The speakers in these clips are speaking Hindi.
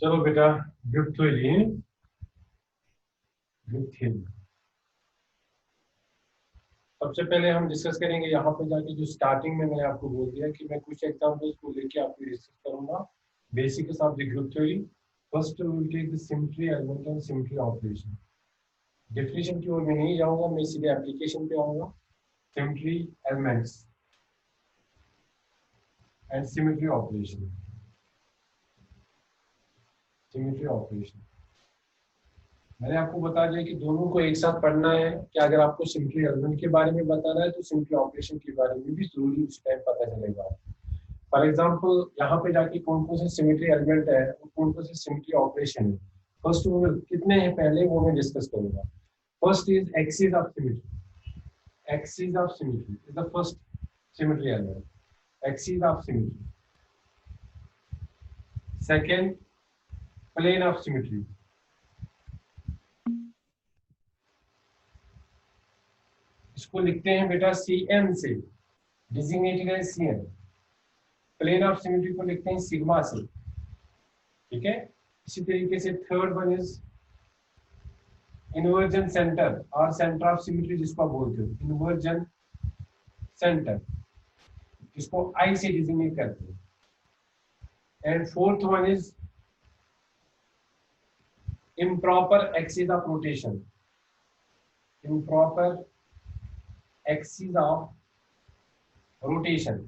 चलो बेटा, ग्रुप थ्योरी। ग्रुप थ्योरी सबसे पहले हम डिस्कस करेंगे। यहाँ पे जाके जो स्टार्टिंग में मैंने आपको बोल दिया कि मैं कुछ एग्जांपल्स को लेके आपको डिस्कस करूंगा basics of the group theory. First we will take the symmetry element and symmetry operation. Definition की ओर मैं नहीं जाऊंगा, मैं सीधे एप्लीकेशन पे आऊंगा। Symmetry elements and symmetry operation. Symmetry operation मैंने आपको बता दिया कि दोनों को एक साथ पढ़ना है कि अगर आपको सिमेट्री एलिमेंट के बारे में बताना है तो सिमेट्री ऑपरेशन के बारे में भी जरूरी उस टाइम पता चलेगा। फॉर एग्जांपल यहाँ पे जाके कौन कौन से सिमेट्री एलिमेंट है और कौन कौन से सिमेट्री ऑपरेशन है, फर्स्ट वो कितने हैं पहले वो मैं डिस्कस करूंगा। First is axis of symmetry. Axis of symmetry is the first symmetry element. Axis of symmetry. Second, plane of symmetry. इसको लिखते हैं बेटा CN से, डिजिग्नेटेड है CN। प्लेन ऑफ सिमेट्री को लिखते हैं सिग्मा से, ठीक है। इसी तरीके से third one is inversion centre और सेंटर ऑफ सिमेट्री जिसको आप बोलते हो, इन्वर्जन सेंटर, जिसको I से डिजिग्नेट करते हैं। And fourth one is improper axis of rotation. Improper axis of rotation,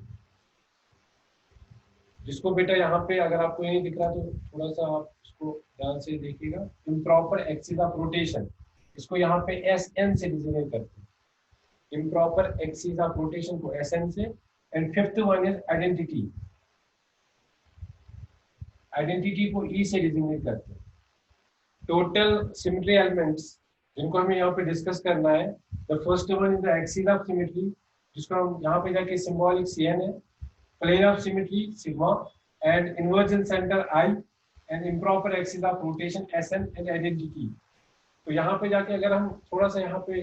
जिसको बेटा यहाँ पे अगर आपको नहीं दिख रहा तो थोड़ा सा आप इसको ध्यान से देखिएगा। इम्प्रॉपर एक्सिस ऑफ रोटेशन, इसको यहाँ पे SN से डिजिग्नेट करते हैं। इम्प्रॉपर एक्सिस ऑफ रोटेशन को SN से। And fifth one is identity. Identity को E से डिजिग्नेट करते हैं। टोटल सिमेट्री एलिमेंट्स जिनको हमें यहाँ पे डिस्कस करना है, the first one is the axis of symmetry, जिसको हम यहाँ पे जाके सिंबॉलिक CN है। Plane of symmetry sigma and inversion centre I and improper axis of rotation SN and identity. तो यहाँ पे जाके अगर हम थोड़ा सा यहाँ पे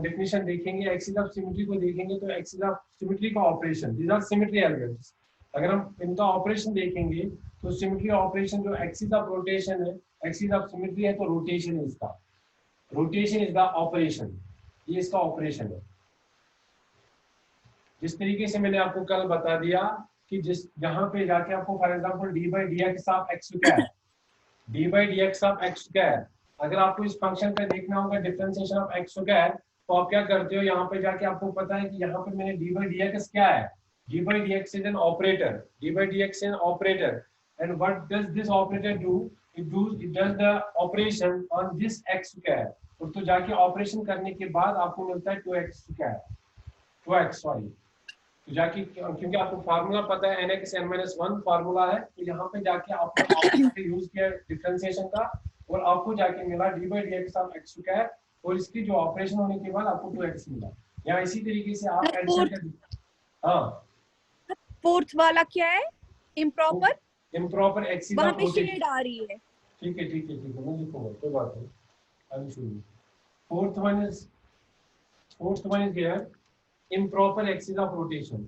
डेफिनेशन देखेंगे, एक्सिस ऑफ सिमेट्री को देखेंगे तो एक्सिस ऑफ सिमेट्री का operation, these are symmetry elements. अगर हम इनका ऑपरेशन देखेंगे तो सिमेट्री ऑपरेशन जो एक्सिस ऑफ रोटेशन है, एक्सिस ऑफ सिमेट्री है तो रोटेशन है इसका। रोटेशन इज द ऑपरेशन, ये इसका ऑपरेशन है। जिस तरीके से मैंने आपको कल बता दिया कि जिस जहां पे जाके आपको for example d/dx of x square, d/dx of x square, अगर आपको इस फंक्शन पे देखना होगा डिफरेंशिएशन ऑफ x स्क्वायर, तो आप क्या करते हो, यहाँ पे जाके आपको पता है कि यहाँ पे मैंने d/dx क्या है, d/dx is an operator, d/dx is an operator. And what does this operator do, it does the operation on this x square. तो जाके ऑपरेशन करने के बाद आपको मिलता है 2x स्क्वायर, 2x सॉरी। तो जाके क्योंकि आपको फार्मूला पता है nx n-1 फार्मूला है, तो यहाँ पे जाके आपने यूज किया डिफरेंशिएशन का और आपको जाके मिला d/dx ऑफ x स्क्वायर, और इसकी जो ऑपरेशन होने के बाद आपको 2x मिला। यहाँ इसी तरीके से आप एडिशन कर, हाँ फोर्थ वाला क्या है, इम्प्रॉपर, इम्प्रॉपर एक्सिस वहां ऑफ पे रोटेशन। शेड आ रही है। ठीक है ठीक है ठीक है, मैं लिखूंगा, कोई बात नहीं। I should. Fourth one is here improper axis of rotation,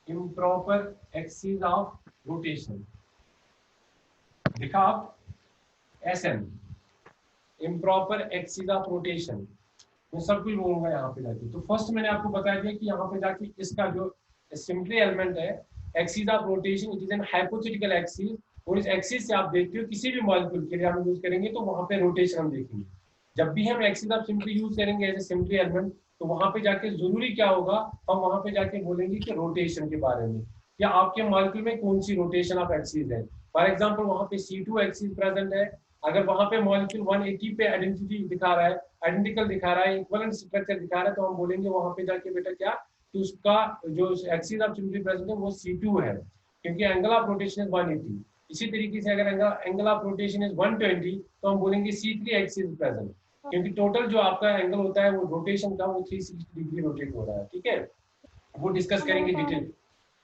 improper axis of rotation, लिखा आप SN, improper axis of rotation। मैं सब कुछ बोलूंगा यहाँ पे जाके। तो फर्स्ट मैंने आपको बता दिया कि यहाँ पे जाके इसका जो सिमेट्री एलिमेंट है, axis of rotation, it is an hypothetical axis, और इस एक्सिस से आप देखते हो किसी भी मॉलिक्यूल के लिए हम यूज करेंगे तो वहां पे रोटेशन हम देखेंगे। जब भी हम एक्सिस ऑफ सिमेट्री यूज करेंगे एज ए सिमेट्री एलिमेंट, तो वहां पे जाके जरूरी क्या होगा, हम वहां पे जाके बोलेंगे कि रोटेशन के बारे में, या आपके मॉलिक्यूल में कौन सी रोटेशन ऑफ एक्सिस है। फॉर एग्जांपल वहां पे C2 एक्सिस प्रेजेंट है, अगर वहां पे मॉलिक्यूल 180 पे आइडेंटिटी दिखा रहा है, आइडेंटिकल दिखा रहा है, इक्विवेलेंट स्ट्रक्चर दिखा रहा है, तो हम बोलेंगे वहां पे जाके बेटा क्या, कि उसका जो एक्सिस ऑफ सिमेट्री प्रेजेंट है वो C2 है, क्योंकि एंगल ऑफ रोटेशन इज 180। इसी तरीके से अगर एंगल ऑफ रोटेशन इज 120, तो हम बोलेंगे C3 एक्सिस प्रेजेंट, क्योंकि टोटल जो आपका एंगल होता है वो रोटेशन का वो 360 डिग्री रोटेट हो रहा है, ठीक है। वो डिस्कस करेंगे डिटेल,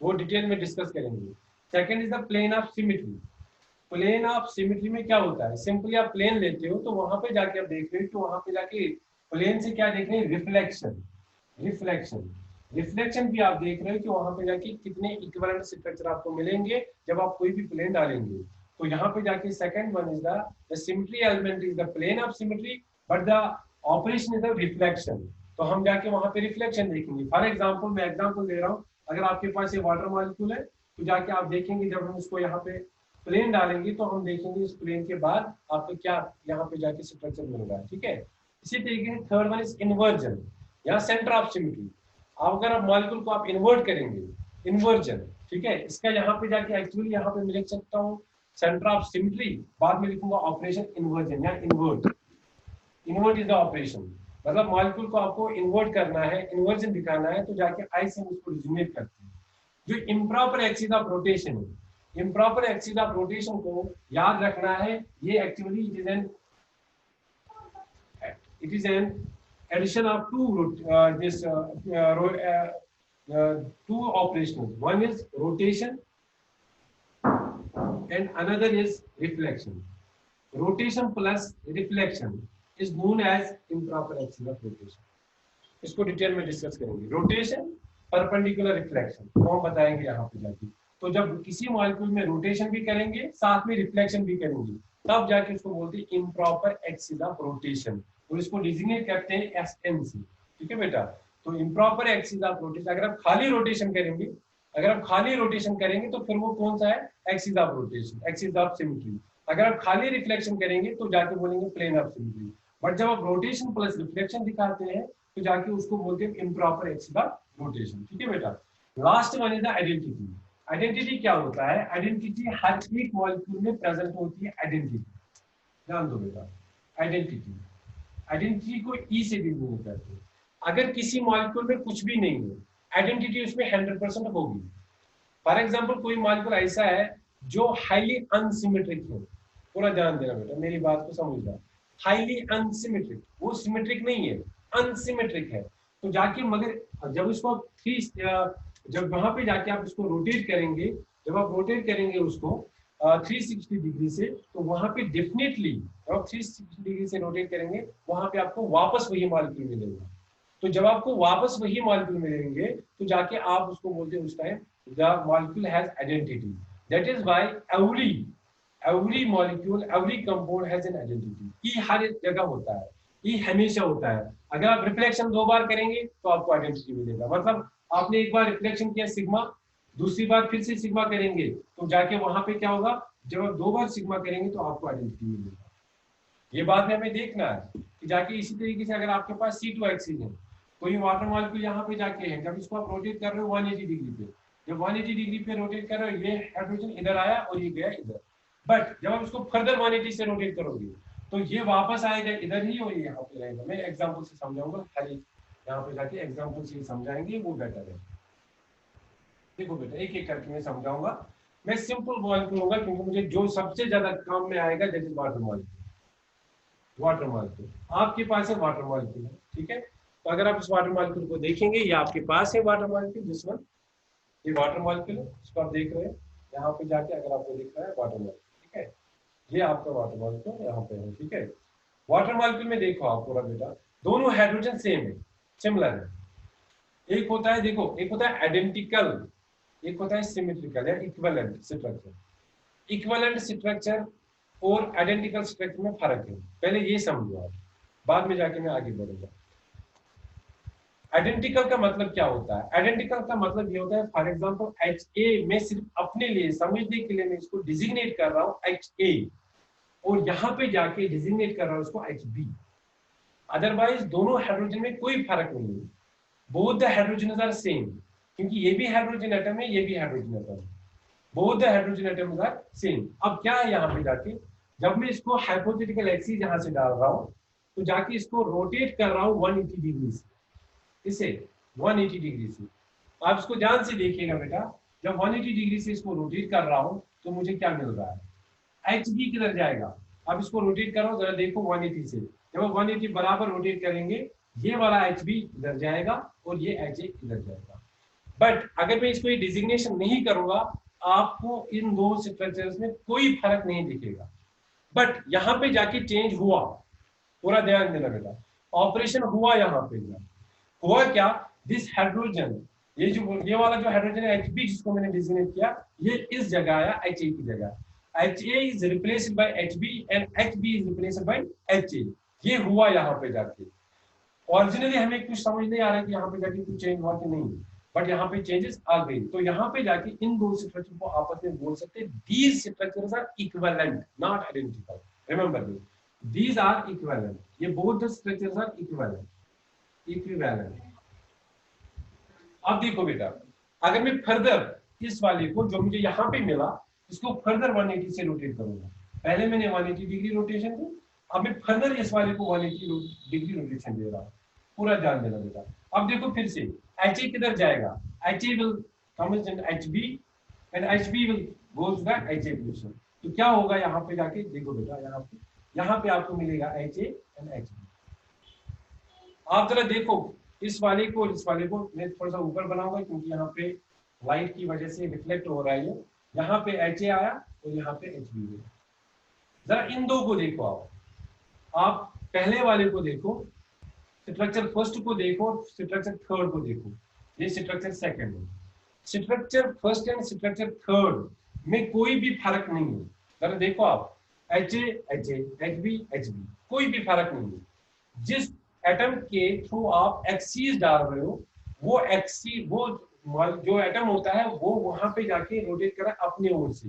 वो डिटेल में डिस्कस करेंगे। Second is the plane of symmetry. Plane of symmetry में क्या होता है, सिंपली आप प्लेन लेते हो तो वहां पे जाके आप देख रहे हो, तो वहां पे जाके प्लेन से क्या देख रहे हैं, रिफ्लेक्शन। रिफ्लेक्शन रिफ्लेक्शन भी आप देख रहे हो कि वहां पे जाके कितने इक्विवेलेंट स्ट्रक्चर आपको मिलेंगे जब आप कोई भी प्लेन डालेंगे। तो यहाँ पे जाके second one is the symmetry element is the plane of symmetry but the operation is the reflection. तो हम जाके वहां पे रिफ्लेक्शन देखेंगे। फॉर एग्जांपल मैं एग्जांपल दे रहा हूँ, अगर आपके पास ये वाटर मॉलिक्यूल है तो जाके आप देखेंगे जब हम इसको यहाँ पे प्लेन डालेंगे तो हम देखेंगे इस प्लेन के बाद आपको क्या यहाँ पे जाके स्ट्रक्चर मिल रहा है, ठीक है। इसी तरीके से थर्ड वन इज इन्वर्जन, यहाँ सेंटर ऑफ सिमेट्री। अगर आप मॉलिक्यूल को आप इन्वर्ट करेंगे, इन्वर्जन, ठीक है, इसका यहाँ पे जाके एक्चुअली यहाँ पे मैं लिख सकता हूँ सेंटर ऑफ सिमेट्री, बाद में लिखूंगा ऑपरेशन इन्वर्जन या invert. Invert is the operation, मतलब मॉलिक्यूल को आपको इन्वर्ट करना है, इन्वर्जन दिखाना है, तो जाके आई से हम उसको डिजिग्नेट करते हैं। जो इम्प्रॉपर एक्सिस ऑफ रोटेशन है, इम्प्रॉपर एक्सिस ऑफ रोटेशन को याद रखना है, ये actually it is an addition of two operations. One is rotation and another is reflection. Rotation plus reflection is known as improper axis of rotation. इसको डिटेल में डिस्कस करेंगे। रोटेशन, परपेंडिकुलर, रिफ्लेक्शन तो हम बताएंगे यहाँ पे जाके। तो जब किसी मॉलिक्यूल में रोटेशन भी करेंगे साथ में रिफ्लेक्शन भी करेंगे तब जाके उसको बोलते हैं इम्प्रॉपर एक्सिस ऑफ रोटेशन, और इसको डिजिग्नेट करते हैं एसएन से, ठीक है बेटा। तो इम्प्रॉपर एक्सिस ऑफ रोटेशन, अगर आप खाली रोटेशन करेंगे, अगर आप खाली रोटेशन करेंगे तो फिर वो कौन सा है, axis of rotation, axis of symmetry. अगर आप खाली रिफ्लेक्शन करेंगे तो जाके बोलेंगे प्लेन ऑफ सिमेट्री। बट जब आप रोटेशन प्लस रिफ्लेक्शन दिखाते हैं तो जाके उसको बोलते हैं इम्प्रॉपर एक्सिस ऑफ रोटेशन, ठीक है बेटा। Last one is the identity. Identity क्या होता है, आइडेंटिटी हर एक मॉलिक्यूल में प्रेजेंट होती है। आइडेंटिटी ध्यान दो बेटा, आइडेंटिटी, आइडेंटिटी को ई से डिनोट करते हैं। अगर किसी मॉलिक्यूल में कुछ भी नहीं है, आइडेंटिटी उसमें 100% होगी। फॉर एग्जांपल कोई मॉलिक्यूल ऐसा है जो हाईली अनसिमेट्रिक है, पूरा ध्यान देना बेटा, मेरी बात को समझना, हाईली अनसिमेट्रिक, वो सिमेट्रिक नहीं है, अनसिमेट्रिक है। तो जाके मगर जब उसको जब वहां पे जाके आप इसको रोटेट करेंगे, जब आप रोटेट करेंगे उसको 360 डिग्री से, तो वहां पे डेफिनेटली जब आप 360 डिग्री से रोटेट करेंगे वहां पे आपको वापस वही मॉलिक्यूल मिलेगा। तो जब आपको वापस वही मॉलिक्यूल मिलेंगे तो जाके आप उसको बोलते हैं उस time the molecule has identity. That is why every molecule, every compound has an identity. ई हर जगह होता है, ई हमेशा होता है। अगर आप रिफ्लेक्शन 2 बार करेंगे तो आपको आइडेंटिटी मिलेगा, मतलब आपने एक बार रिफ्लेक्शन किया सिग्मा, दूसरी बार फिर से सिग्मा करेंगे तो जाके वहां पे क्या होगा, जब आप 2 बार सिग्मा करेंगे तो आपको आइडेंटिटी मिलेगा। ये बात में हमें देखना है कि जाके इसी तरीके से अगर आपके पास C2 एक्सिस है, कोई वाटर मॉलिक्यूल यहाँ पे जाके है, जब इसको आप रोटेट कर रहे हो 180 डिग्री पे, जब 180 डिग्री पे रोटेट कर रहे हो ये हाइड्रोजन इधर आया और ये गया इधर। बट जब आप इसको फर्दर 180 से रोटेट करोगे तो ये वापस आएगा इधर ही और ये यहाँ पे रहेगा। मैं एग्जाम्पल से समझाऊंगा, खाली यहाँ पे जाके एग्जाम्पल से समझाएंगे वो बेटर है। देखो बेटा एक एक करके मैं समझाऊंगा, मैं सिंपल मॉलिक्यूल होगा क्योंकि मुझे जो सबसे ज्यादा काम में आएगा that is water molecule. Water molecule आपके पास है, वाटर मॉलिक्यूल है, ठीक है। तो अगर आप इस वाटर मॉलिक्यूल को देखेंगे, ये आपके पास है वाटर मॉलिक्यूल, जिस वन ये वाटर मॉलिक्यूल है, इसको आप देख रहे हैं यहाँ पे जाके, अगर आपको दिख रहा है वाटर मॉलिक्यूल, ठीक है, ये आपका वाटर मॉलिक्यूल यहाँ पे है, ठीक है। वाटर मॉलिक्यूल में देखो आप पूरा बेटा, दोनों हाइड्रोजन सेम है, सिमिलर है। एक होता है, देखो एक होता है आइडेंटिकल, एक होता है सिमेट्रिकल या इक्विवेलेंट स्ट्रक्चर। इक्विवेलेंट स्ट्रक्चर और आइडेंटिकल स्ट्रक्चर में फर्क है, पहले ये समझो आप, बाद में जाके मैं आगे बढ़ूंगा। आइडेंटिकल का मतलब क्या होता है, आइडेंटिकल का मतलब ये होता है, फॉर एग्जांपल HA, मैं सिर्फ अपने लिए समझने के लिए मैं इसको डिजिग्नेट कर रहा हूँ HA, और यहाँ पे जाके डिजिग्नेट कर रहा हूँ इसको HB। अदरवाइज दोनों हाइड्रोजन में कोई फर्क नहीं है, both the hydrogen are same, क्योंकि ये भी हाइड्रोजन एटम है, ये भी हाइड्रोजन एटम है, both the hydrogen atoms are same. अब क्या है यहाँ पे जाके, जब मैं इसको हाइपोथेटिकल एक्सिस यहाँ से डाल रहा हूँ तो जाके इसको रोटेट कर रहा हूँ 180 डिग्री से, इसे 180 डिग्री से। आप इसको ध्यान से देखिएगा बेटा, जब 180 डिग्री से इसको रोटेट कर रहा हूँ तो मुझे क्या मिल रहा है, HB किधर जाएगा। अब इसको रोटेट करो जरा देखो 180 से, जब 180 बराबर रोटेट करेंगे ये वाला HB इधर जाएगा और ये HA इधर जाएगा। बट अगर मैं इसको ये डिजिग्नेशन नहीं करूंगा आपको इन दो स्ट्रक्चर्स में कोई फर्क नहीं दिखेगा। बट यहाँ पे जाके चेंज हुआ, पूरा ध्यान देना बेटा, ऑपरेशन हुआ यहाँ पे, हुआ क्या, दिस हाइड्रोजन, ये वाला जो हाइड्रोजन है HB जिसको मैंने डिजिग्नेट किया, ये इस जगह आया HA की जगह। HA is replaced by HB and HB is replaced by HA। ये हुआ यहाँ पे जाके। ओरिजिनली हमें कुछ समझ नहीं आ रहा है कि यहाँ पे जाके कुछ चेंज हुआ कि नहीं, बट यहाँ पे चेंजेस आ गई। तो यहाँ पे जाके इन दो स्ट्रक्चर को आपस में बोल सकते हैं these structures are equivalent not identical. Remember this, these are equivalent, ये both the structures are equivalent. अब देखो बेटा, अगर मैं फर्दर इस वाले को जो मुझे यहाँ पे मिला इसको फर्दर 180 से रोटेट करूंगा। पहले मैंने 180 डिग्री रोटेशन दी, अब मैं फर्दर इस वाले को 180 डिग्री रोटेशन दे रहा हूँ। पूरा ध्यान देना बेटा। अब देखो फिर से HA किधर जाएगा, HA will come in HB and HB will go to the HA position। तो क्या होगा यहाँ पे जाके देखो बेटा, यहाँ पे आपको मिलेगा HA and HB। आप जरा देखो इस वाले को मैं थोड़ा सा ऊपर बनाऊंगा क्योंकि यहाँ पे लाइट की वजह से रिफ्लेक्ट हो रहा है ये। यहाँ पे HA आया और यहाँ पे HB गया। जरा इन दो को देखो, आप पहले वाले को देखो, स्ट्रक्चर फर्स्ट को देखो, स्ट्रक्चर थर्ड को देखो, ये स्ट्रक्चर सेकंड है। Structure first and structure third में कोई भी फर्क नहीं है। जरा देखो आप, HA HA HB HB कोई भी फर्क नहीं है। जिस एटम के थ्रू आप एक्सीस डाल रहे हो वो एक्सी वो जो एटम होता है वो वहां पे जाके रोटेट कर अपने ओर से,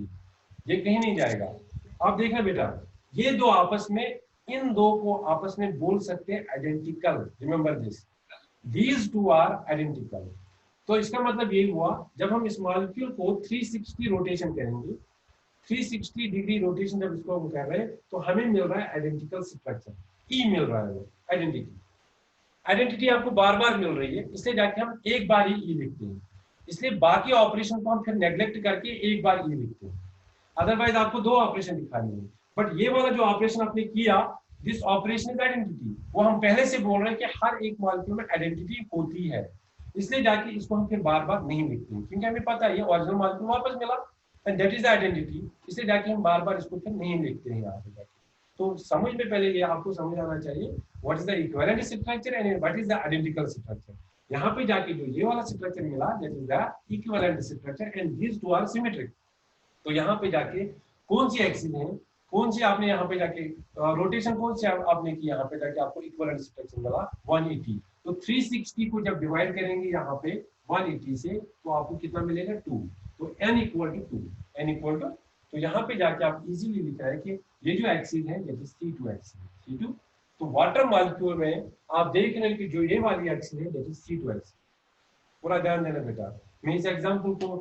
ये कहीं नहीं जाएगा। आप देखना बेटा, ये दो आपस में, इन दो को आपस में बोल सकते हैं identical. Remember this, these two are identical. तो इसका मतलब ये हुआ जब हम इस मॉलिक्यूल को 360 रोटेशन करेंगे, 360 डिग्री रोटेशन जब इसको हम कर रहे हैं तो हमें मिल रहा है आइडेंटिकल स्ट्रक्चर, ई मिल रहा है, आइडेंटिटी। आइडेंटिटी आपको बार बार मिल रही है, इसलिए जाके हम एक बार ही ई लिखते हैं। इसलिए बाकी ऑपरेशन को हम फिर नेग्लेक्ट करके एक बार ई लिखते हैं। अदरवाइज आपको दो ऑपरेशन दिखाने हैं, बट ये वाला जो ऑपरेशन आपने किया, दिस ऑपरेशन इज आइडेंटिटी, वो हम पहले से बोल रहे हैं कि हर एक मॉलिक्यूल में आइडेंटिटी होती है। इसलिए जाके इसको हम फिर बार बार नहीं लिखते हैं क्योंकि हमें पता है ये ओरिजिनल मॉलिक्यूल वापस मिला and that is the identity. इसलिए जाके हम बार बार इसको फिर नहीं लिखते हैं यहाँ पे जाके। तो समझ में पहले ये आपको समझ आना चाहिए what is the equivalent structure and what is the identical structure. यहाँ पे जाके जो ये वाला स्ट्रक्चर मिला that is the equivalent structure and these two are symmetric. तो यहाँ पे जाके कौन सी एक्सिस है, कौन सी आपने यहाँ पे जाके रोटेशन कौन सी आपने की, यहाँ पे जाके आपको इक्विवेलेंट स्ट्रक्चर मिला 180। तो 360 को जब डिवाइड करेंगे यहाँ पे 180 से तो आपको कितना मिलेगा 2। तो n equal to 2, n equal to, तो यहाँ पे जाके आप इजीली लिख रहे हैं कि ये जो एक्सिस है ये C2 एक्सिस, C2। तो वाटर मॉलिक्यूल में आप देख रहे हैं कि जो ये वाली एक्सिस है दैट इज C2 एक्सिस। पूरा ध्यान देना बेटा, मैं इस एग्जांपल को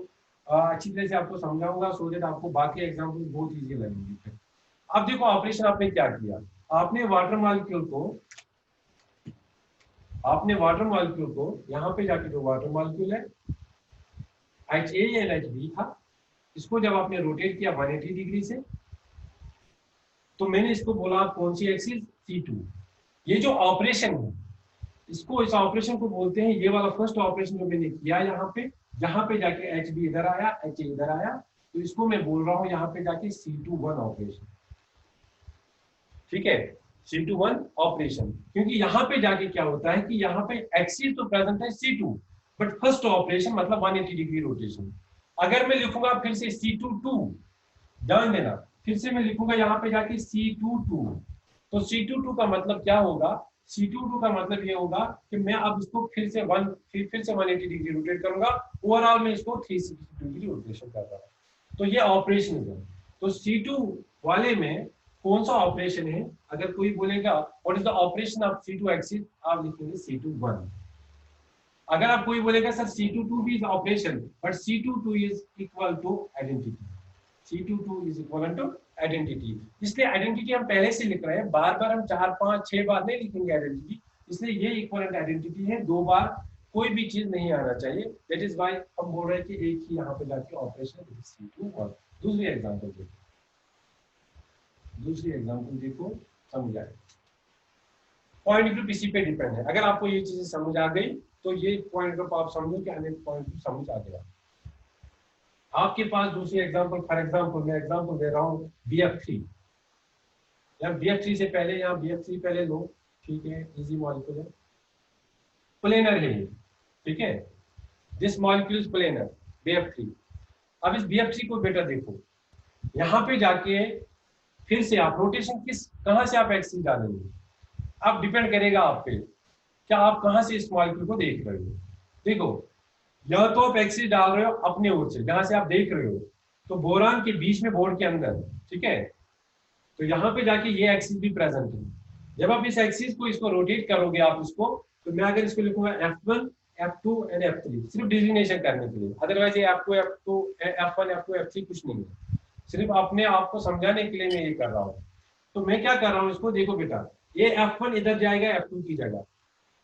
अच्छी तरह से आपको समझाऊंगा सो दैट आपको बाकी एग्जांपल बहुत इजी लगेंगे। अब देखो ऑपरेशन आपने क्या किया, आपने वाटर मॉलिक्यूल को यहाँ पे जाके जो वाटर मॉलिक्यूल है HA या HB था, इसको जब आपने रोटेट किया 180 डिग्री से, तो मैंने इसको बोला कौन सी एक्सिस, C2। ये जो ऑपरेशन है इसको, इस ऑपरेशन को बोलते हैं, ये वाला फर्स्ट ऑपरेशन जो मैंने किया यहाँ पे, जहां पे जाके HB इधर आया, HA इधर आया, तो इसको मैं बोल रहा हूँ यहाँ पे जाके C21 ऑपरेशन। ठीक है, C21 ऑपरेशन, क्योंकि यहाँ पे जाके क्या होता है कि यहाँ पे एक्सिस तो प्रेजेंट है C2, बट फर्स्ट ऑपरेशन मतलब 180 डिग्री रोटेशन। अगर मैं लिखूंगा फिर से C22, ध्यान देना, फिर से मैं लिखूंगा यहाँ पे जाके C22, तो C22 का मतलब क्या होगा, C22 का मतलब ये होगा कि मैं अब इसको फिर से 180 डिग्री रोटेट करूंगा, ओवरऑल मैं इसको 360 डिग्री रोटेशन कर रहा हूँ। तो ये ऑपरेशन है। तो C2 वाले में कौन सा ऑपरेशन है, अगर कोई बोलेगा what is the operation of C2 axis, आप लिखेंगे C21। अगर आप कोई बोलेगा सर C22 भी is operation, but C22 is equal to identity, C22 is equal to identity. इसलिए आइडेंटिटी हम पहले से लिख रहे हैं, बार बार हम 4 5 6 बार नहीं लिखेंगे आइडेंटिटी, इसलिए ये इक्विवेलेंट आइडेंटिटी है, 2 बार कोई भी चीज नहीं आना चाहिए। दैट इज व्हाई हम बोल रहे हैं कि एक ही यहाँ पे जाके ऑपरेशन C21। दूसरी एग्जांपल देखो, समझ आए। पॉइंट ग्रुप इसी पे डिपेंड है। अगर आपको ये चीजें समझ आ गई तो ये पॉइंट ग्रुप आप समझो कि अनेक पॉइंट ग्रुप समझ आ गया। आपके पास दूसरी एग्जांपल, फॉर एग्जांपल मैं एग्जांपल दे रहा हूँ BF3। या BF3 से पहले यहाँ BF3 पहले लो, ठीक है, इजी मॉलिक्यूल है, प्लेनर है ये, ठीक है, this molecule is planar BF3। अब इस BF3 को बेटा देखो, यहाँ पे जाके फिर से आप रोटेशन कहाँ से आप एक्सिस डालेंगे, अब डिपेंड करेगा आप पे, क्या आप कहाँ से इस मॉलिक्यूल को देख रहे हो। देखो, या तो आप एक्सिस डाल रहे हो अपने ओर से जहां से आप देख रहे हो, तो बोरान के बीच में बोर्ड के अंदर, ठीक है, तो यहाँ पे जाके ये एक्सिस भी प्रेजेंट है। जब आप इस एक्सिस को इसको रोटेट करोगे आप इसको, तो मैं अगर इसको लिखूंगा F1 F2 एंड F3 सिर्फ डिजिग्नेशन करने के लिए, अदरवाइज ये F2 F2 F1 F2 F3 कुछ नहीं है, सिर्फ अपने आप को समझाने के लिए मैं ये कर रहा हूँ। तो मैं क्या कर रहा हूँ, इसको देखो बेटा, ये F1 इधर जाएगा F2 की जगह,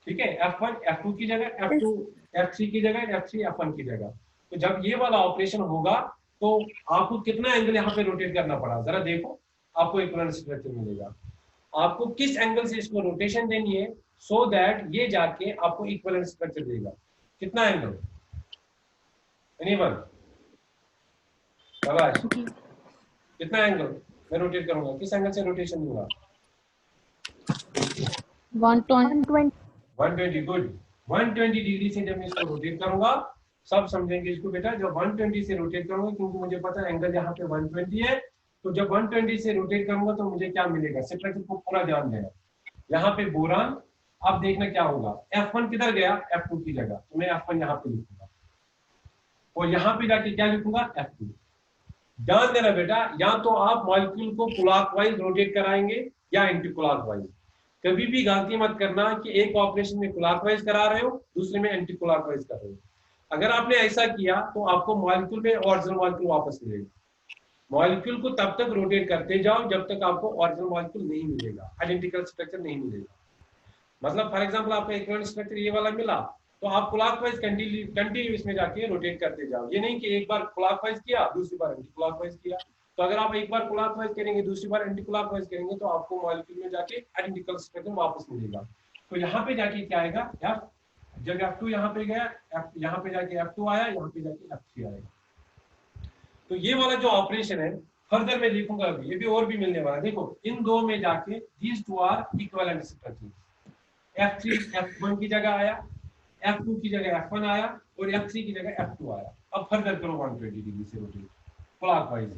ठीक है, F1 F2 की जगह, F2 F3 की जगह, F3 F1 की जगह। तो जब ये वाला ऑपरेशन होगा तो आपको कितना एंगल यहाँ पे रोटेट करना पड़ा, जरा देखो, आपको इक्विवेलेंट स्ट्रक्चर मिलेगा। आपको किस एंगल से इसको रोटेशन देनी है, सो दैट ये जाके आपको इक्विवेलेंट स्ट्रक्चर देगा। कितना एंगल, एनीवन, शाबाश, कितना एंगल मैं रोटेट करूंगा, किस एंगल से रोटेशन दूंगा, 120। 120, गुड। 120 डिग्री से जब मैं इसको रोटेट करूंगा, सब समझेंगे इसको बेटा, जब 120 से रोटेट करूंगा, क्योंकि मुझे पता है एंगल यहाँ पे 120 है, तो जब 120 से रोटेट करूंगा तो मुझे क्या मिलेगा, स्ट्रक्चर को पूरा ध्यान देना। यहाँ पे बोरान, अब देखना क्या होगा, F1 किधर गया, F2 की जगह, तो मैं F1 यहाँ पे लिखूंगा, और यहाँ पे जाके क्या लिखूंगा, F2। ध्यान देना बेटा, या तो आप मॉलिक्यूल को क्लॉकवाइज रोटेट कराएंगे या एंटी क्लॉकवाइज। कभी भी गलती मत करना कि एक ऑपरेशन में क्लॉकवाइज करा रहे हो, दूसरे में एंटी क्लॉकवाइज कर रहे हो। अगर आपने ऐसा किया तो आपको मॉलिक्यूल में ओरिजिनल मॉलिक्यूल वापस मिलेगा। मॉलिक्यूल को तब तक रोटेट करते जाओ जब तक आपको ओरिजिनल मॉलिक्यूल नहीं मिलेगा, आइडेंटिकल स्ट्रक्चर नहीं मिलेगा। मतलब फॉर एग्जांपल आपको इक्विवेलेंट स्ट्रक्चर ये वाला मिला, तो आप क्लॉकवाइज कंटिन्यूअस में जाके रोटेट करते जाओ। ये नहीं कि एक बार क्लॉकवाइज किया दूसरी बार एंटी क्लॉकवाइज किया। तो अगर आप एक बार क्लॉकवाइज करेंगे दूसरी बार एंटी क्लॉकवाइज करेंगे तो आपको मॉलिक्यूल में जाके आइडेंटिकल स्ट्रक्चर वापस मिलेगा। तो यहाँ पे जाके क्या आएगा, F, जब F2 यहाँ पे गया, यहाँ पे जाके F2 आया, यहाँ पे जाके F3 आएगा। तो ये वाला जो ऑपरेशन है फर्दर मैं देखूंगा अभी, ये भी और भी मिलने वाला है। देखो, इन दो में जाके these two are equivalent structures। F3 F1 की जगह आया, F2 की जगह F1 आया, और F3 की जगह F2 आया। अब फर्दर करो 120 डिग्री से रोटेट क्लॉकवाइज।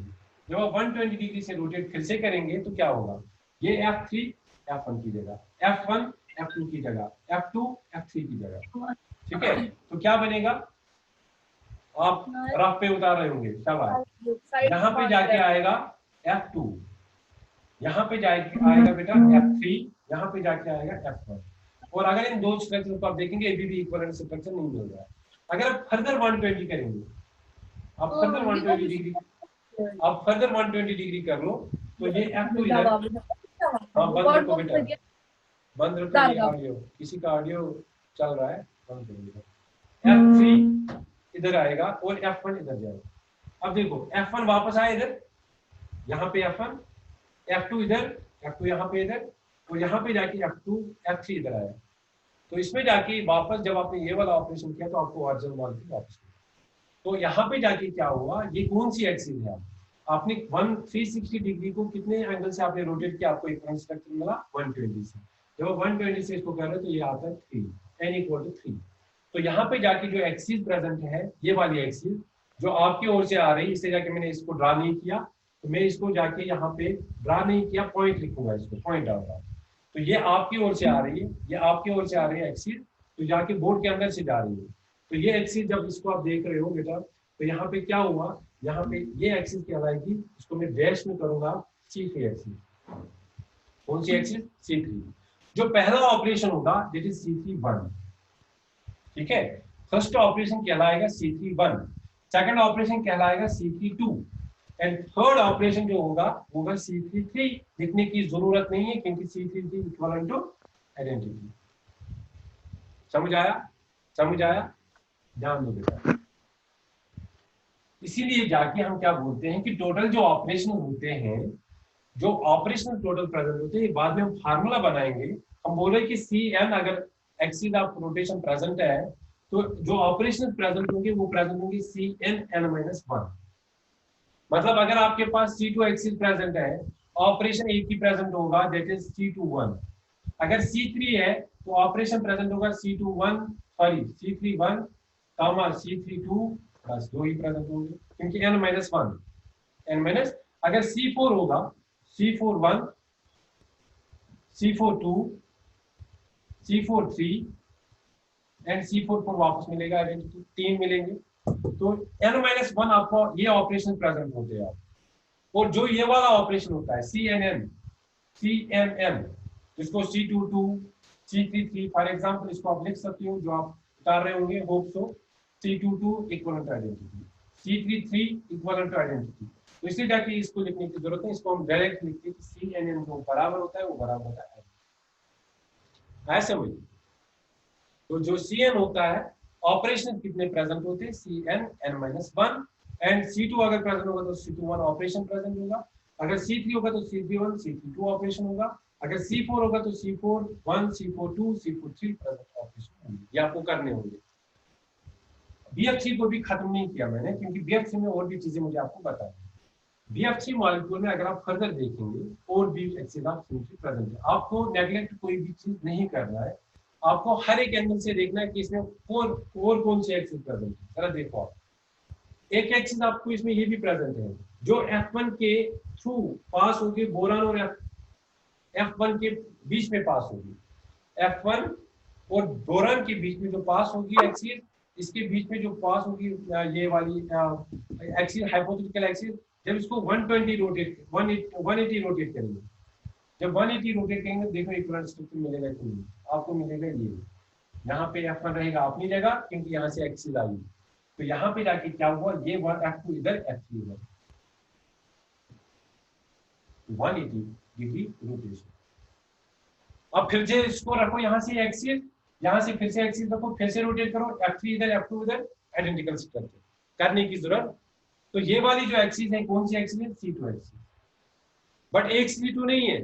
जब आप 120 डिग्री से रोटेट फिर से करेंगे तो क्या होगा, ये F3 F1 की जगह, F1 F2 की जगह, F2 F3 की जगह, ठीक है। तो क्या बनेगा, आप रफ पे उतार रहे होंगे, शाबाश। यहाँ पे जाके आएगा F2, यहाँ पे जाके आएगा बेटा F3, यहाँ पे जाके आएगा F1। और अगर इन दो स्ट्रक्चर को आप देखेंगे अभी भी इक्विवेलेंट स्ट्रक्चर नहीं मिल रहा है। अगर आप फर्दर 120 करेंगे, आप फर्दर 120 डिग्री, आप फर्दर 120 डिग्री कर लो, तो ये F2 इधर, हाँ बंद रखो बेटा, बंद रखो, ये ऑडियो, किसी का ऑडियो चल रहा है, बंद करो। F3 इधर आएगा और F1 इधर जाएगा। अब देखो F1 वापस आया इधर, यहाँ पे F1, F2 इधर, F2 यहाँ पे इधर, और यहाँ पे जाके F2 F3 इधर आया। तो इसमें जाके वापस जब आपने ये वाला ऑपरेशन किया तो आपको ओरिजिनल मॉलिक्यूल वापस मिला। तो यहाँ पे जाके क्या हुआ, ये कौन सी एक्सिस है, आपने 360 डिग्री को कितने एंगल से आपने रोटेट किया, आपको एक स्ट्रक्चर मिला 120 से। जब 120 से इसको कर रहे हो तो ये आता है 3, n = 3। तो यहाँ पे जाके जो एक्सिस प्रेजेंट है, ये वाली एक्सिस जो आपकी ओर से आ रही है, इससे जाके मैंने इसको ड्रा नहीं किया, तो मैं इसको जाके यहाँ पे ड्रा नहीं किया, पॉइंट लिखूंगा, इसको पॉइंट डालूंगा। तो ये आपकी ओर से आ रही है, ये आपकी ओर से आ रही है एक्सिस, तो जाके बोर्ड के अंदर से जा रही है। तो ये एक्सिस जब इसको आप देख रहे हो बेटा, तो यहाँ पे क्या हुआ, यहाँ पे ये एक्सिस कहलाएगी, इसको मैं डैश में करूंगा C3 एक्सिस। कौन सी एक्सिस, C3। जो पहला ऑपरेशन होगा दैट इज C3-1, ठीक है। फर्स्ट ऑपरेशन कहलाएगा C3-1, सेकंड ऑपरेशन कहलाएगा C3-2, एंड थर्ड ऑपरेशन जो होगा C3-3। लिखने की जरूरत नहीं है क्योंकि C3-3 इक्विवेलेंट टू आइडेंटिटी। समझ आया, ध्यान दो बेटा। इसीलिए जाके हम क्या बोलते हैं कि टोटल जो ऑपरेशन होते हैं, जो ऑपरेशनल टोटल प्रेजेंट होते हैं, बाद में हम फार्मूला बनाएंगे। हम बोल रहे हैं कि Cn अगर एक्सिस ऑफ रोटेशन प्रेजेंट है तो जो ऑपरेशन प्रेजेंट होंगे वो प्रेजेंट होंगे Cn(n-1). मतलब अगर आपके पास C2 एक्सिस प्रेजेंट है, ऑपरेशन एक ही प्रेजेंट होगा दैट इज C2-1। अगर C3 है तो ऑपरेशन प्रेजेंट होगा C3-1 C3-2 बस दो ही प्रेजेंट होंगे, क्योंकि n-1 अगर C4 होगा, C4 1, C4 2, C4 3 and C4 वापस मिलेगा, आइडेंटिटी 3 मिलेंगे। तो n-1 आपको ये ऑपरेशन प्रेजेंट होते हैं। और जो ये वाला ऑपरेशन होता है CNN, जिसको C22, C33 फॉर एग्जांपल, इसको आप लिख सकते हो, जो आप उतार रहे होंगे, hope so. C22 equivalent identity, C33 equivalent identity. तो इसलिए जाके इसको लिखने की जरूरत है, इसको हम डायरेक्ट लिखते हैं कि CNN जो बराबर होता है वो बराबर होता है। ऐसे समझ। तो जो CN होता है, ऑपरेशन कितने प्रेजेंट होते हैं, CN n-1, एंड C2 अगर प्रेजेंट होगा तो C21 ऑपरेशन प्रेजेंट होगा, अगर C3 होगा तो C31, C32 ऑपरेशन होगा, अगर C4 होगा तो C41, C42, C43 present operation होंगे, ये आपको करने होंगे। BF3 को भी खत्म नहीं किया मैंने, क्योंकि BF3 में और भी चीजें मुझे आपको बतानी है। BF3 मॉलिक्यूल में अगर आप फर्दर देखेंगे और भी एक्सिस ऑफ सिमेट्री प्रेजेंट है। आपको नेगलेक्ट कोई भी चीज नहीं करना है, आपको हर एक एंगल से देखना है कि इसमें और कौन सी एक्सिस प्रेजेंट है। जरा देखो आप, एक एक्सिस आपको इसमें ये भी प्रेजेंट है, जो F1 के थ्रू पास होगी, बोरान और F1 के बीच में पास होगी। F1 और बोरान के बीच में जो पास होगी एक्सिस, इसके बीच में जो पास होगी ये वाली एक्सिस, हाइपोथेटिकल एक्सिस, जब इसको 120 रोटेट 180 रोटेट करेंगे, जब 180 रोटेट करेंगे, देखो इक्विवेलेंट स्ट्रक्चर मिलेगा कि नहीं। आपको मिलेगा ये, यहाँ पे F1 रहेगा अपनी जगह, क्योंकि यहाँ से एक्सिस आई। तो यहाँ पे जाके क्या हुआ, ये F2 इधर, F3 इधर, 180 डिग्री रोटेशन। अब फिर से इसको रखो, यहाँ से एक्सिस, यहाँ से फिर से एक्सिस रखो, फिर से रोटेट करो, F3 इधर, F2 इधर, आइडेंटिकल स्ट्रक्चर करने की जरूरत। तो ये वाली जो एक्सिस है, कौन सी एक्सिस है, C2 एक्सिस। बट एक C2 नहीं है,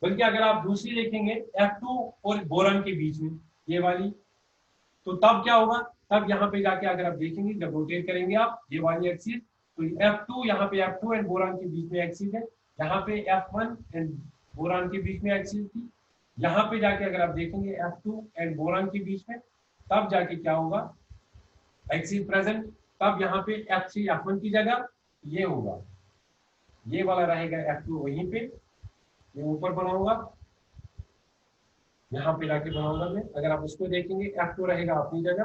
बल्कि अगर आप दूसरी देखेंगे F2 और बोरान के बीच में ये वाली, तो तब क्या होगा, तब यहाँ पे जाके अगर आप देखेंगे, जब रोटेट करेंगे आप ये वाली एक्सिस, तो F2, यहाँ पे F2 एंड बोरान के बीच में एक्सिस है, यहाँ पे F1 एंड बोरान के बीच में एक्सिस थी, यहाँ पे जाके अगर आप देखेंगे F2 एंड बोरान के बीच में, तब जाके क्या होगा, एक्सिस प्रेजेंट। तब यहाँ पे F3 F1 की जगह ये होगा, ये वाला रहेगा F2 वहीं पे, ये ऊपर बनाऊंगा, यहाँ पे जाके बनाऊंगा मैं। अगर आप उसको देखेंगे, F2 रहेगा अपनी जगह,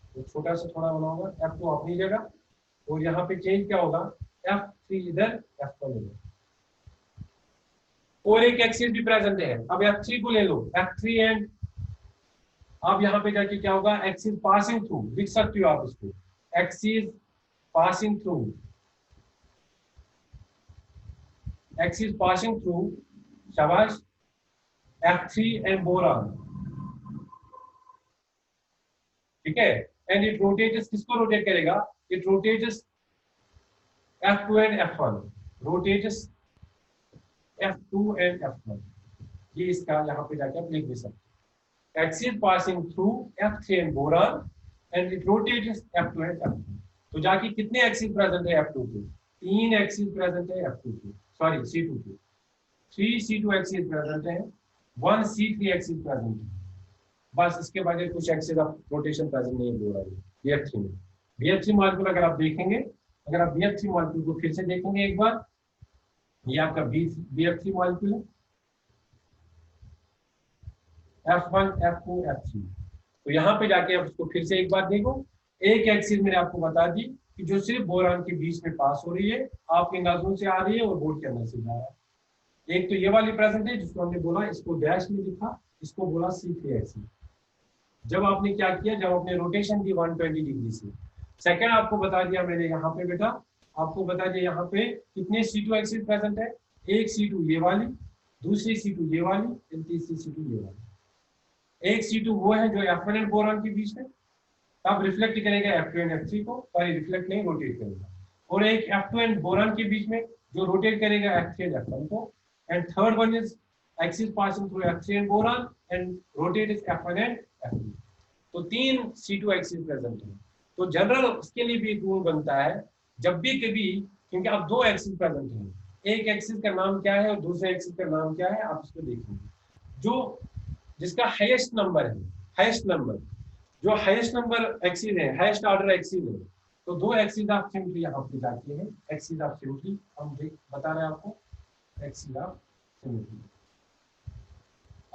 तो छोटा सा थोड़ा बनाऊंगा, F2 अपनी जगह, और यहाँ पे चेंज क्या होगा, F3 इधर, F1 इधर। और एक एक्सिस भी प्रेजेंट है, अब F3 को ले लो, F3 एंड अब यहाँ पे जाके क्या होगा, एक्सिस पासिंग थ्रू, लिख सकते हो आप इसको, axis passing through, axis passing through, शाबाश, F3 एंड बोरान, ठीक है। एंड इट रोटेट्स, किसको रोटेट करेगा, it rotates F2 and F1, rotates F2 and F1। ये इसका यहाँ पे जाके आप लिख भी सकते हैं, axis passing through F3 and boron and it rotates F2 and F1। तो जाके कितने एक्सिस प्रेजेंट है F2 के, 3 एक्सिस प्रेजेंट है F2 के, सॉरी C2 के, 3 C2 एक्सिस प्रेजेंट है, 1 C3 एक्सिस प्रेजेंट है, बस इसके बाद कुछ एक्सिस ऑफ रोटेशन प्रेजेंट नहीं हो रहा है BF3 में। BF3 मॉलिक्यूल अगर आप देखेंगे, अगर आप BF3 मॉलिक्यूल को फिर से देखेंगे एक बार, ये आपका BF3 मॉलिक्यूल है, F1 F2 F3। तो यहाँ पे जाके आप इसको फिर से एक बार देखो, एक एक्सिस मैंने आपको बता दी कि जो सिर्फ बोरान के बीच में पास हो रही है, आपके नाजुन से आ रही है और बोर्ड के अंदर से जा रहा है। एक तो ये वाली प्रेजेंट है, जिसको हमने बोला, इसको डैश में लिखा, इसको बोला C3 एक्सिस। जब आपने क्या किया, जब आपने रोटेशन की 120 डिग्री से, सेकंड आपको बता दिया मैंने यहाँ पे बेटा, आपको बता दिया यहाँ पे कितने C2 एक्सिस प्रेजेंट है, एक C2 ये वाली, दूसरी C2 ये वाली, तीसरी C2 ये वाली। एक C2 वो है जो F1 एंड बोरान के बीच में, तब रिफ्लेक्ट करेगा F2 एंड F3 को, सॉरी रिफ्लेक्ट नहीं, रोटेट करेगा। और एक F2 एंड बोरान के बीच में जो रोटेट करेगा F3 एंड F1 को। And third one is axis passing through F3 and boron and rotate is F1 and F3। तो 3 C2 एक्सिस प्रेजेंट है। तो जनरल उसके लिए भी एक रूल बनता है, जब भी कभी, क्योंकि अब 2 एक्सिस प्रेजेंट हैं, एक एक्सिस का नाम क्या है और दूसरे एक्सिस का नाम क्या है, आप इसको देखेंगे। जो जिसका हाईएस्ट नंबर है, हाईएस्ट नंबर, जो हाईएस्ट नंबर एक्सिस है, हाईएस्ट ऑर्डर एक्सिस है, तो 2 एक्सिस ऑफ सिमेट्री यहाँ पे जाती है। एक्सिस ऑफ सिमेट्री हम बता बताना है आपको एक्सिस ऑफ सिमेट्री।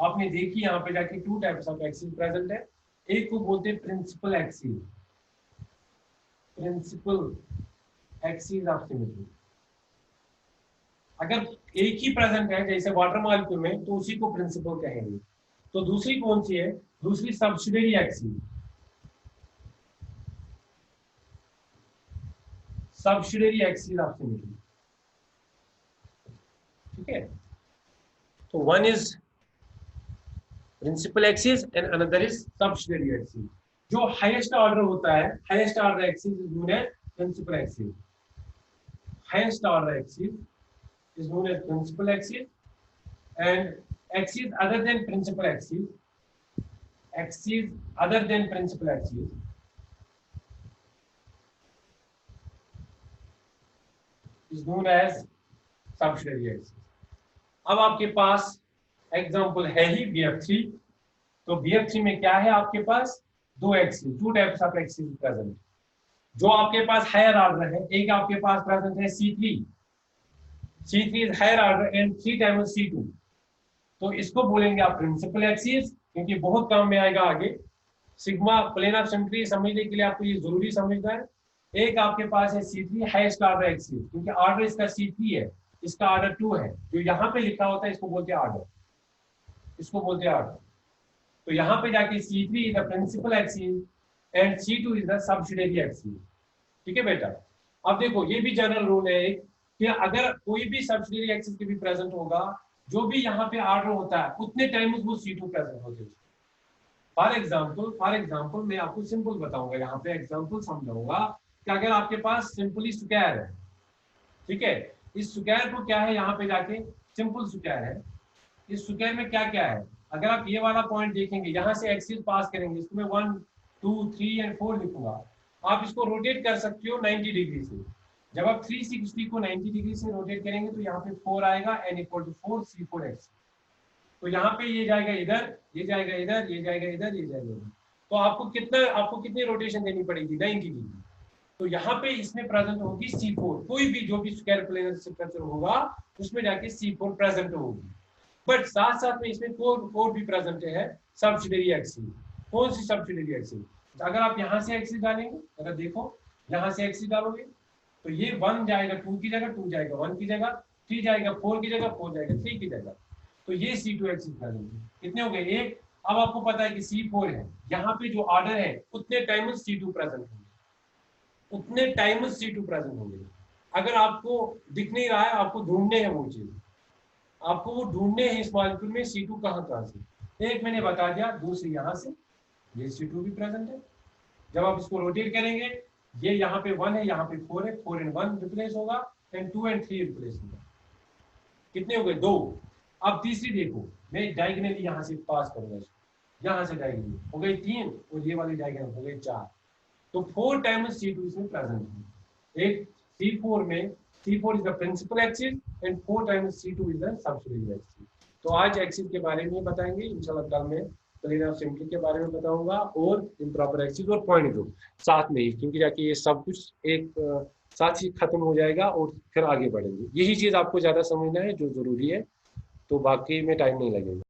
आपने देखी यहाँ पे जाके two types of axis present है, एक को बोलते हैं principal axis, principal axis of symmetry. अगर एक ही प्रेजेंट है जैसे वाटर मॉलिक्यूल में तो उसी को प्रिंसिपल कहेंगे। तो दूसरी कौन सी है, दूसरी subsidiary axis, subsidiary axis of symmetry. ठीक है, तो one is principal axis and another is subsidiary axis. जो हाईएस्ट ऑर्डर होता है, highest order axis is known as principal axis, highest order axis is known as principal axis, and axis other than principal axis, axis other than principal axis is known as subsidiary axis. अब आपके पास एग्जांपल है ही BF3, तो BF3 में क्या है आपके पास दो axis, to types of axis present. जो आपके पास हायर ऑर्डर है, एक आपके पास प्रेजेंट है C3 is higher order and 3 times C2, तो इसको बोलेंगे आप प्रिंसिपल एक्सिस, क्योंकि बहुत काम में आएगा आगे। सिग्मा प्लेन ऑफ सिमेट्री समझने के लिए आपको ये जरूरी समझना है। एक आपके पास है C3 हाईएस्ट ऑर्डर एक्सिस, क्योंकि ऑर्डर इसका C3 है, इसका ऑर्डर 2 है, जो यहाँ पे लिखा होता है इसको बोलते हैं ऑर्डर, इसको बोलते हैं ऑर्डर। तो यहाँ पे जाके C3 is the principal axis and C2 is the subsidiary axis. ठीक है बेटा, अब देखो ये भी जनरल रूल है एक, कि अगर कोई भी सब्सिडियरी एक्सिस के भी प्रेजेंट होगा, जो भी यहाँ पे ऑर्डर होता है उतने टाइम वो C2 प्रेजेंट होते हैं। फॉर एग्जांपल मैं आपको सिंपल बताऊंगा, यहाँ पे एग्जांपल समझाऊंगा कि अगर आपके पास सिंपली स्क्वायर है, ठीक है, इस स्क्वायर को क्या है यहाँ पे जाके सिंपल स्क्वायर है, इस स्क्वायर में क्या क्या है, अगर आप ये वाला पॉइंट देखेंगे, यहाँ से एक्सिस पास करेंगे, इसमें 1 2 3 एंड 4 लिखूंगा, आप इसको रोटेट कर सकते हो 90 डिग्री से। जब आप 360 को 90 डिग्री से रोटेट करेंगे तो यहाँ पे 4 आएगा, n इक्वल टू 4 C4x। तो यहाँ पे ये जाएगा इधर, ये जाएगा इधर, ये जाएगा इधर, ये जाएगा इधर, तो आपको कितनी रोटेशन देनी पड़ेगी 90 डिग्री। तो यहाँ पे इसमें प्रेजेंट होगी C4, कोई भी जो भी स्क्वायर प्लेनर स्ट्रक्चर होगा उसमें जाके C4 प्रेजेंट होगी। बट साथ साथ में इसमें कोर भी प्रेजेंट है, सब्सिडियरी एक्सिस। कौन सी सब्सिडियरी एक्सिस, अगर आप यहाँ से एक्सिस डालेंगे, अगर देखो यहाँ से एक्सिस डालोगे तो ये 1 जाएगा 2 की जगह, 2 जाएगा 1 की जगह, 3 जाएगा 4 की जगह, 4 जाएगा 3 की जगह, तो ये C2 एक्सिस प्रेजेंट। कितने हो गए, एक। अब आपको पता है कि C4 है, यहाँ पे जो ऑर्डर है उतने टाइम C2 प्रेजेंट होंगे, उतने टाइम C2 प्रेजेंट होंगे। अगर आपको दिख नहीं रहा है, आपको ढूंढने हैं वो चीज, आपको वो ढूंढने हैं इस मॉलिक्यूल में C2 कहाँ से। एक मैंने बता दिया, दूसरी यहाँ से ये C2 भी प्रेजेंट है। जब आप इसको रोटेट करेंगे, ये यहाँ पे 1 है, यहाँ पे 4 है, 4 एंड 1 रिप्लेस होगा एंड 2 एंड 3 रिप्लेस होगा। कितने हो गए, 2। अब तीसरी देखो, मैं डायगोनली यहाँ से पास करूंगा, यहाँ से डायगोनली हो गई 3 और ये वाली डायगोनल हो गई 4, तो 4 टाइम्स C2 इसमें प्रेजेंट है। एक C4 में C4 is the principal axis and 4 times C2 is the subsidiary axis. तो आज एक्सिस के बारे में बताएंगे, इंशाल्लाह कल में प्लेन ऑफ सिमेट्री के बारे में बताऊंगा और इम्प्रॉपर एक्सिस और पॉइंट ग्रुप साथ में ही, क्योंकि जाके ये सब कुछ एक साथ ही खत्म हो जाएगा और फिर आगे बढ़ेंगे। यही चीज आपको ज्यादा समझना है जो जरूरी है, तो बाकी में टाइम नहीं लगेगा।